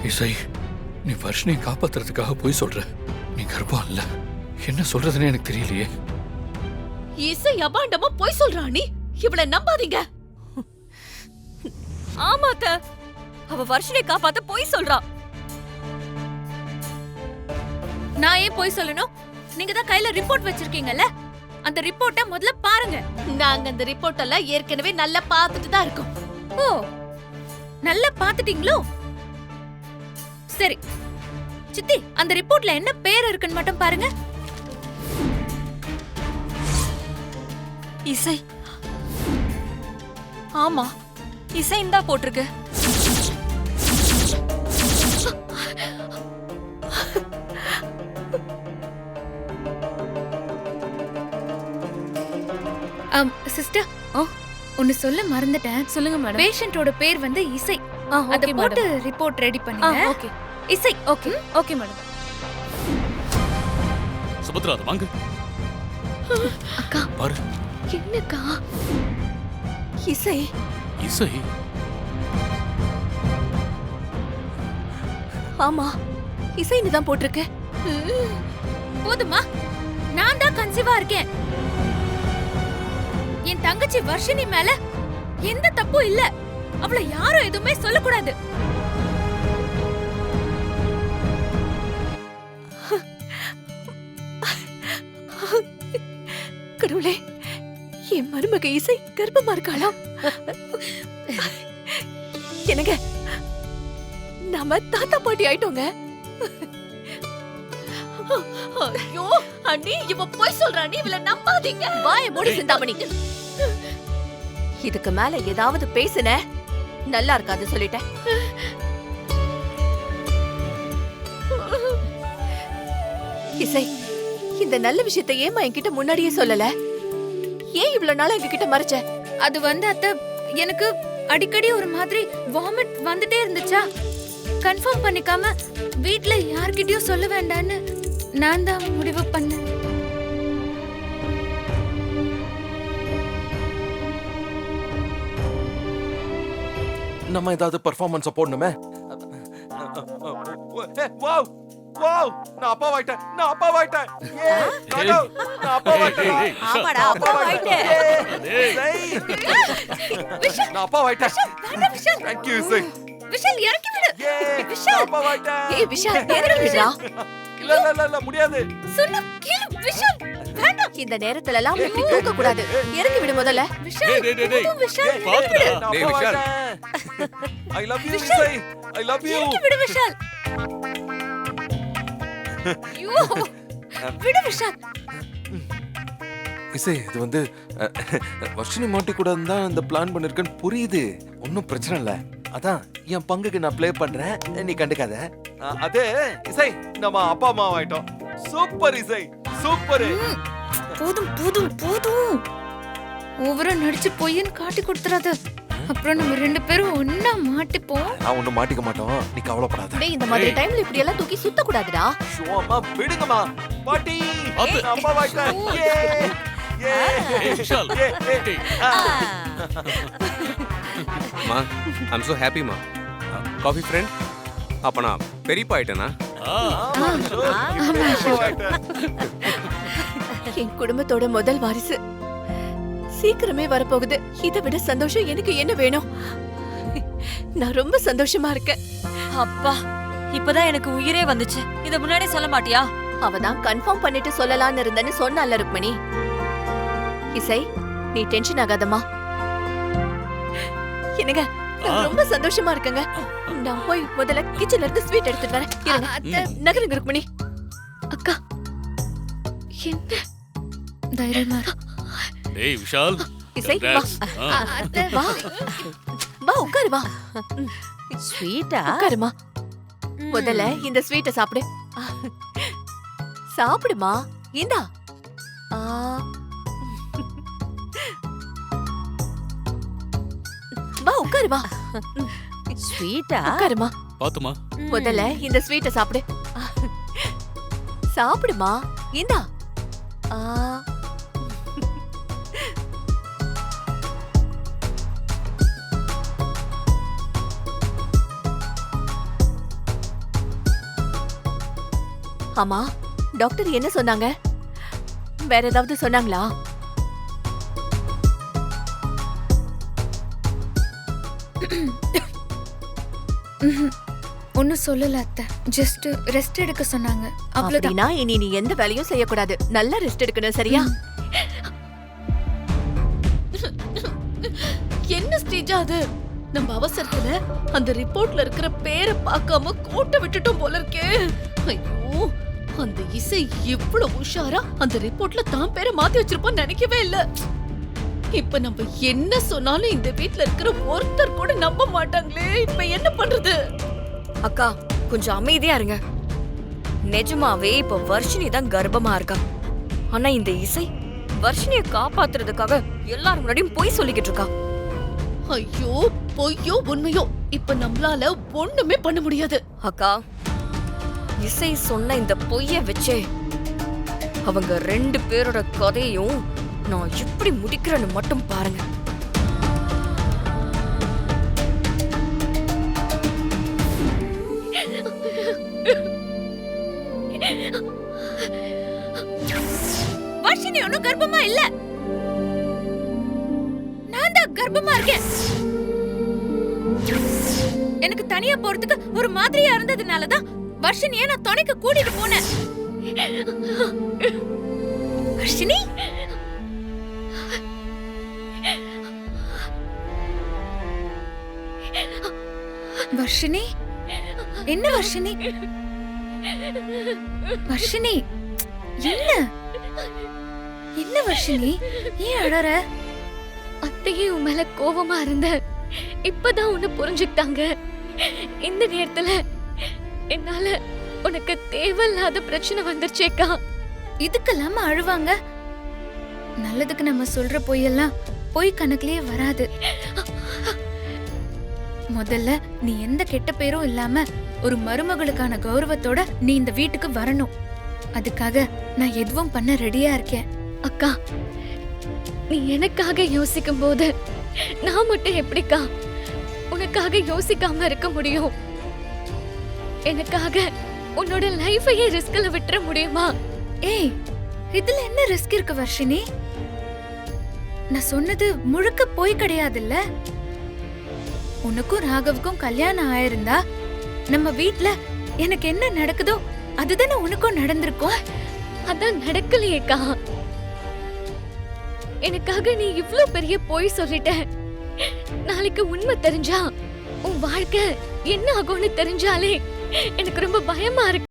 இசை, நீ வர்ஷினியை காப்பாத்துறதுக்காக போய் சொல்ற. நீ கர்ப்பம் இல்ல. என்ன சொல்றதுன்னு எனக்கு தெரியலையே. இசை அபாண்டமா போய் சொல்றா. நீ இவள நம்பாதீங்க. ஆமாத்த, அவ வர்ஷினியை காப்பாத்த போய் சொல்றா. நான் ஏன் போய் சொல்லணும்? நீங்க தான் கையில ரிப்போர்ட் வச்சிருக்கீங்கல்ல, அந்த ரிப்போர்ட்ட முதல்ல பாருங்க. நாங்க அந்த ரிப்போர்ட் எல்லாம் ஏற்கனவே நல்லா பார்த்துட்டு தான் இருக்கோம். ஓ, நல்லா பாத்துட்டீங்களோ? சரி சித்தி, அந்த ரிப்போர்ட்ல என்ன பேர் இருக்குன்னு மட்டும் பாருங்க. இசை. ஆமா, இசை இந்தா போட்டிருக்கு. சிஸ்டர், ஒன்னு சொல்ல மறந்துட்டேன். சொல்லுங்க மேடம். பேஷண்டோட பேர் வந்து இசை. அத போட்டு ரிப்போர்ட் ரெடி பண்ணுங்க. ஓகே. இசை. Okay okay madam. சுபத்ரா, அது வாங்க. அக்கா பாரு. என்னக்கா? இசை. இசை? ஆமா, இசைன்னு தான் போட்டிருக்கு. போதுமா? நான் தான் கன்சீவா இருக்கேன். என் தங்கச்சி வர்ஷினி மேல எந்த தப்பும் இல்ல. அவளை யாரும் எதுவுமே சொல்லக்கூடாது. கடவுளே, என் மருமக இசை கர்ப்பமா இருக்காளா? என்னங்க, நாம தாத்தா பாட்டி ஆயிட்டோங்க. ஐயோ அண்ணி, இவ போய் சொல்றா. நீ இவள நம்பாதீங்க. வாயை மூடி சிந்தாமணி. இதுக்கு மேல ஏதாவது பேசுன நல்லா இருக்காது சொல்லிட்டேன். இசை, இந்த நல்ல விஷயத்தை ஏமா என்கிட்ட முன்னாடியே சொல்லல? ஏன் இவ்வளவு நாளா எங்ககிட்ட மறைச்ச? அது வந்து அத்தை, எனக்கு அடிக்கடி ஒரு மாதிரி வாமிட் வந்துட்டே இருந்துச்சா, கன்ஃபார்ம் பண்ணிக்காம வீட்ல யார்கிட்டயும் சொல்ல வேண்டான்னு நான் தான் முடிவு பண்ணேன். நம்ம ஏதாவது பெர்ஃபார்மன்ஸ் போடணுமே. வாவ் வாவ், நான் அப்பா வாயிட்டேன். நான் அப்பா வாயிட்டேன். ஏ நான் அப்பா வாயிட்டேன். ஆமாடா, அப்பா வாயிட்டே. நான் அப்பா வாயிட்டேன். Thank you இசை. விஷால் இறக்கி விடு. ஏ நான் அப்பா வாயிட்டேன். ஏய் விஷால், இறங்கி விடுடா. இல்ல இல்ல இல்ல முடியாது. சொன்னா கேளு விஷால். வேண்டாம். இந்த நேரத்துல எல்லாம் இப்படி தூக்க கூடாது. இறங்கி விடு முதல்ல. விஷால், போதும் விஷால், இறக்கி விடு. நான் அப்பா வாயிட்டேன். I love you இசை. I love you. இறக்கி விடு விஷால். ஐயோ, விடு விஷால். இசை, இது வந்து வர்ஷினி மாட்டி கூட தான் இந்த பிளான் பண்ணிருக்கேன்னு புரியுது. ஒன்னும் பிரச்சனை இல்ல. அதான் என் பங்குக்கு நான் ப்ளே பண்றேன், நீ கண்டுக்காத. அதே இசை, நம்ம அப்பா அம்மா ஆயிட்டோம். சூப்பர் இசை, சூப்பர். போதும் போதும் போதும். ஓவரா நடிச்சு பொய்யன்னு காட்டி கொடுத்துறாத. அப்புறம் நம்ம ரெண்டு பேரும் ஒன்னா மாட்டிப்போம். நான் ஒண்ணும் மாட்டிக்க மாட்டோம், நீ கவலைப்படாத. டேய், இந்த மாதிரி டைம்ல இப்படி எல்லாம் தூக்கி சுத்த கூடாதுடா. சும்மா விடுங்கம்மா. பாட்டி, ஆத்து. நான் அப்பா ஆயிட்டேன். ஏ ஏ Vishal. Ma, I'm so happy, ma. Coffee friend? அப்ப நான் பெரியப்பா ஆயிட்டேனா? என் குடும்பத்தோட முதல் வாரிசு சீக்கிரமே வரப்போகுது. இதை விட சந்தோஷம் எனக்கு என்ன வேணும்? நான் ரொம்ப சந்தோஷமா இருக்கேன். அப்பா, இப்பதான் எனக்கு உயிரே வந்துச்சு. இத முன்னாடியே சொல்ல மாட்டியா? அவதான் கன்ஃபார்ம் பண்ணிட்டு சொல்லலாம்னு இருந்தேன்னு சொன்னால ருக்மணி. இசை, நீ டென்ஷன் ஆகாதம்மா. என்னங்க, நான் ரொம்ப சந்தோஷமா இருக்கேங்க. நான் போய் முதல்ல கிச்சன்ல இருந்து ஸ்வீட் எடுத்துட்டு வரேன். இருங்க. நகருங்க ருக்மணி. அக்கா, என்ன தைரியமா இரு. டேய் விஷால். இசை, வா. Congrats. அத்தை, வா வா, உட்காரு வா. ஸ்வீட்டா? உட்காருமா. முதல்ல இந்த ஸ்வீட்டை சாப்பிடு. சாப்பிடுமா. இந்தா. வா, உட்காரு வா. ஸ்வீட்டா? உட்காருமா. பாத்துமா. முதல்ல இந்த ஸ்வீட்டை சாப்பிடு. சாப்பிடுமா. இந்தா. ஆமா, டாக்டர் என்ன சொன்னாங்க? வேற ஏதாவது சொன்னாங்களா? ஒன்னும் சொல்லல அத்தை. ஜஸ்ட் ரெஸ்ட் எடுக்க சொன்னாங்க, அவ்வளவுதான். அப்படின்னா இனி நீ எந்த வேலையும் செய்யக்கூடாது. நல்லா ரெஸ்ட் எடுக்கணும், சரியா? என்ன ஸ்டேஜ் அது? நம்ம அவசரத்துல அந்த ரிப்போர்ட்ல இருக்கிற பேரை பார்க்காம கோட்டை விட்டுட்டோம் போல இருக்கே. ஐயோ, அந்த இசை எவ்வளவு உஷாரா அந்த ரிப்போர்ட்ல தான் பேரை மாத்தி வச்சிருப்போம் நினைக்கவே இல்ல. இப்ப நம்ம என்ன சொன்னாலும் இந்த வீட்ல இருக்கிற ஒருத்தர் கூட நம்ப மாட்டாங்களே. இப்ப என்ன பண்றது? அக்கா கொஞ்சம் அமைதியா இருங்க. நிஜமாவே இப்ப வர்ஷினி தான் கர்ப்பமா இருக்கா. ஆனா இந்த இசை வர்ஷினியை காப்பாத்துறதுக்காக எல்லாரும் முன்னாடியும் பொய் சொல்லிக்கிட்டு இருக்கா. ஐயோ, பொய்யோ உண்மையோ இப்ப நம்மளால ஒண்ணுமே பண்ண முடியாது. அக்கா, இசை சொன்ன இந்த பொய்ய வச்சே அவங்க 2 பேரோட கதையும் நான் எப்படி முடிக்கிறேன்னு மட்டும் பாருங்க. வர்ஷினி ஒன்னும் கர்ப்பமா இல்ல. நான் தான் கர்ப்பமா இருக்கேன். எனக்கு தனியா போறதுக்கு ஒரு மாதிரியா இருந்ததுனாலதான் வர்ஷினியை நான் துணைக்கு கூட்டிட்டு போனேன். வர்ஷினி, வர்ஷினி, என்ன வர்ஷினி? வர்ஷினி, என்ன என்ன வர்ஷினி, ஏன் அழற? அத்தையே உன் மேல கோவமா இருந்த. இப்பதான் உன்னை புரிஞ்சுக்கிட்டாங்க. இந்த நேரத்துல என்னால உனக்கு தேவையில்லாத பிரச்சனை வந்துருச்சேக்கா. இதுக்கெல்லாம அழுவாங்க? நல்லதுக்கு நம்ம சொல்ற பொய்யெல்லாம் பொய் கணக்குலயே வராது. முதல்ல நீ எந்த கெட்ட பேரும் இல்லாம ஒரு மருமகளுக்கான கௌரவத்தோட நீ இந்த வீட்டுக்கு வரணும். அதுக்காக நான் எதுவும் பண்ண ரெடியா இருக்கேன். அக்கா, நீ எனக்காக யோசிக்கும் போது நான் மட்டும் எப்படிக்கா உனக்காக யோசிக்காம இருக்க முடியும்? எனக்காக உன்னோட லைஃபையே ரிஸ்க்ல விட்டுற முடியுமா? ஏய், இதுல என்ன ரிஸ்க் இருக்கு வர்ஷினி? நான் சொன்னது முழுக்க போய் கிடையாதுல்ல. உனக்கும் ராகவுக்கும் கல்யாணம் ஆயிருந்தா நம்ம வீட்ல எனக்கு என்ன நடக்குதோ அதுதானே உனக்கும் நடந்திருக்கும். அதான் நடக்கலையேக்கா. எனக்காக நீ இவ்ளோ பெரிய பொய் சொல்லிட்ட. நாளைக்கு உண்மை தெரிஞ்சா உன் வாழ்க்கை என்ன ஆகும்னு தெரிஞ்சாலே எனக்கு ரொம்ப பயமா இருக்கு.